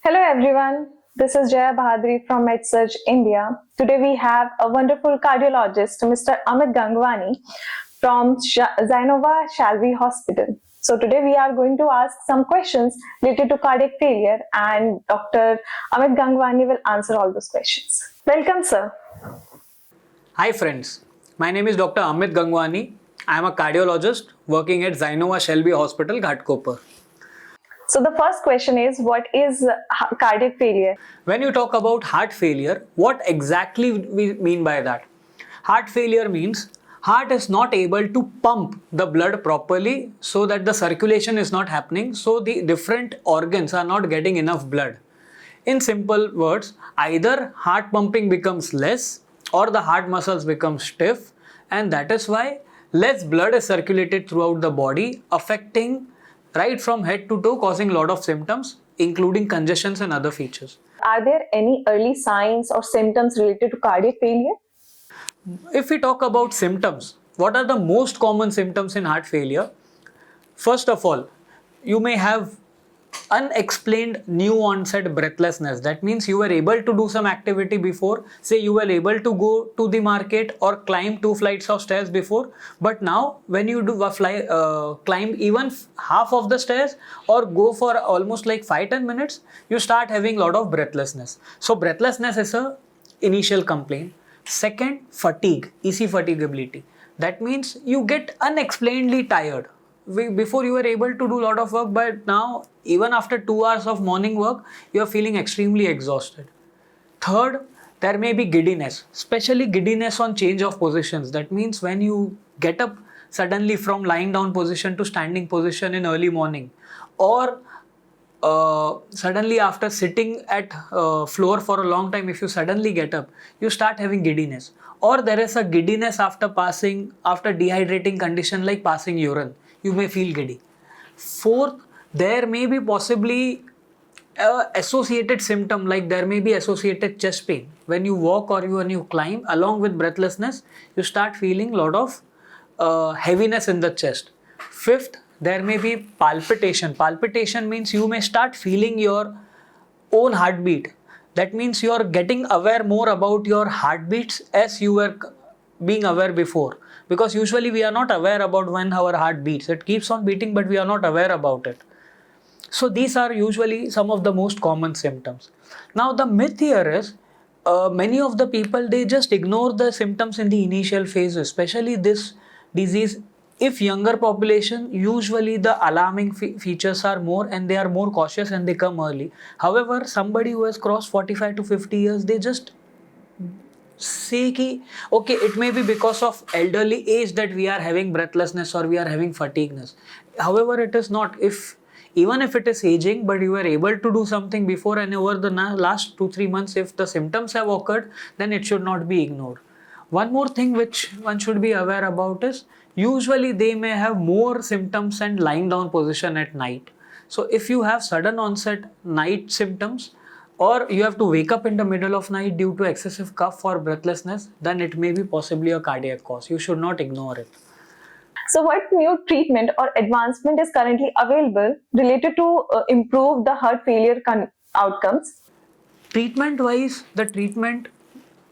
Hello everyone, this is Jaya Bahadri from MedSurg India. Today we have a wonderful cardiologist, Mr. Amit Gangwani from Zainova Shalvi Hospital. So today we are going to ask some questions related to cardiac failure and Dr. Amit Gangwani will answer all those questions. Welcome sir. Hi friends, my name is Dr. Amit Gangwani. I am a cardiologist working at Zainova Shalvi Hospital, Ghatkopar. So the first question is, what is cardiac failure? When you talk about heart failure, what exactly we mean by that? Heart failure means heart is not able to pump the blood properly so that the circulation is not happening, so the different organs are not getting enough blood. In simple words, either heart pumping becomes less or the heart muscles become stiff, and that is why less blood is circulated throughout the body, affecting right from head to toe, causing a lot of symptoms including congestions and other features. Are there any early signs or symptoms related to cardiac failure? If we talk about symptoms, what are the most common symptoms in heart failure? First of all, you may have unexplained new onset breathlessness. That means you were able to do some activity before, say you were able to go to the market or climb 2 flights of stairs before, but now when you do climb even half of the stairs or go for almost like 5-10 minutes, you start having a lot of breathlessness. So breathlessness is a initial complaint. Second, fatigue, EC fatigability. That means you get unexplainedly tired. Before you were able to do a lot of work, but now even after 2 hours of morning work, you are feeling extremely exhausted. Third, there may be giddiness, especially giddiness on change of positions. That means when you get up suddenly from lying down position to standing position in early morning, or suddenly after sitting at floor for a long time, if you suddenly get up, you start having giddiness, or there is a giddiness after dehydrating condition like passing urine, you may feel giddy. Fourth, there may be possibly associated symptom, like there may be associated chest pain when you walk or when you climb. Along with breathlessness, you start feeling a lot of heaviness in the chest. Fifth, there may be palpitation. Palpitation means you may start feeling your own heartbeat. That means you are getting aware more about your heartbeats as you were being aware before, because usually we are not aware about when our heart beats. It keeps on beating, but we are not aware about it. So these are usually some of the most common symptoms. Now the myth here is, many of the people, they just ignore the symptoms in the initial phases, especially this disease. If younger population, usually the alarming features are more and they are more cautious and they come early. However, somebody who has crossed 45 to 50 years, they just say ki, okay, it may be because of elderly age that we are having breathlessness or we are having fatigueness. However, it is not. Even if it is aging, but you were able to do something before and over the last 2-3 months, if the symptoms have occurred, then it should not be ignored. One more thing which one should be aware about is, usually they may have more symptoms and lying down position at night. So if you have sudden onset night symptoms, or you have to wake up in the middle of night due to excessive cough or breathlessness, then it may be possibly a cardiac cause. You should not ignore it. So what new treatment or advancement is currently available related to improve the heart failure outcomes? Treatment wise, the treatment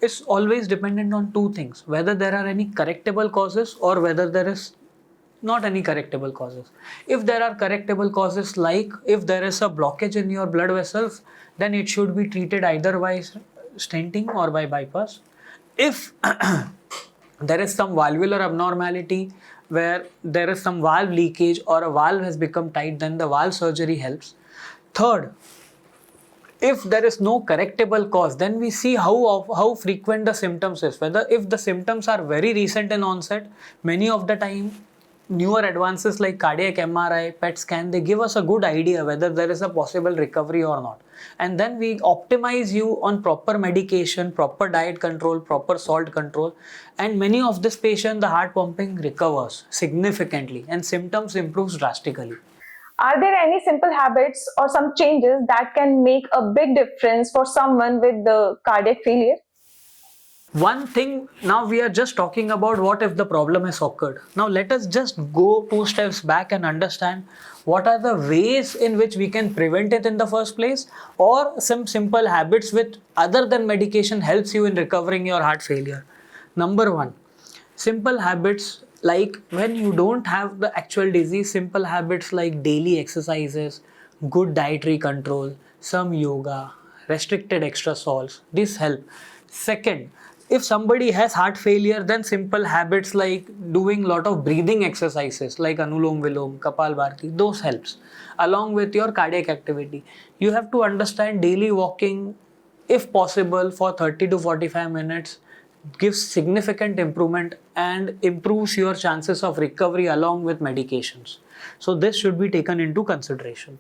is always dependent on two things: whether there are any correctable causes or whether there is not any correctable causes. If there are correctable causes, like if there is a blockage in your blood vessels, then it should be treated either by stenting or by bypass. If there is some valvular abnormality where there is some valve leakage or a valve has become tight, then the valve surgery helps. Third, if there is no correctable cause, then we see how frequent the symptoms is. Whether if the symptoms are very recent in onset, many of the time newer advances like cardiac MRI, PET scan, they give us a good idea whether there is a possible recovery or not. And then we optimize you on proper medication, proper diet control, proper salt control. And many of this patient, the heart pumping recovers significantly and symptoms improves drastically. Are there any simple habits or some changes that can make a big difference for someone with the cardiac failure? One thing, now we are just talking about what if the problem has occurred. Now let us just go 2 steps back and understand what are the ways in which we can prevent it in the first place, or some simple habits which other than medication helps you in recovering your heart failure. Number 1, simple habits like when you don't have the actual disease, simple habits like daily exercises, good dietary control, some yoga, restricted extra salts, this help. Second, if somebody has heart failure, then simple habits like doing lot of breathing exercises like anulom vilom, kapalbhati, those helps along with your cardiac activity. You have to understand daily walking, if possible, for 30 to 45 minutes gives significant improvement and improves your chances of recovery along with medications. So this should be taken into consideration.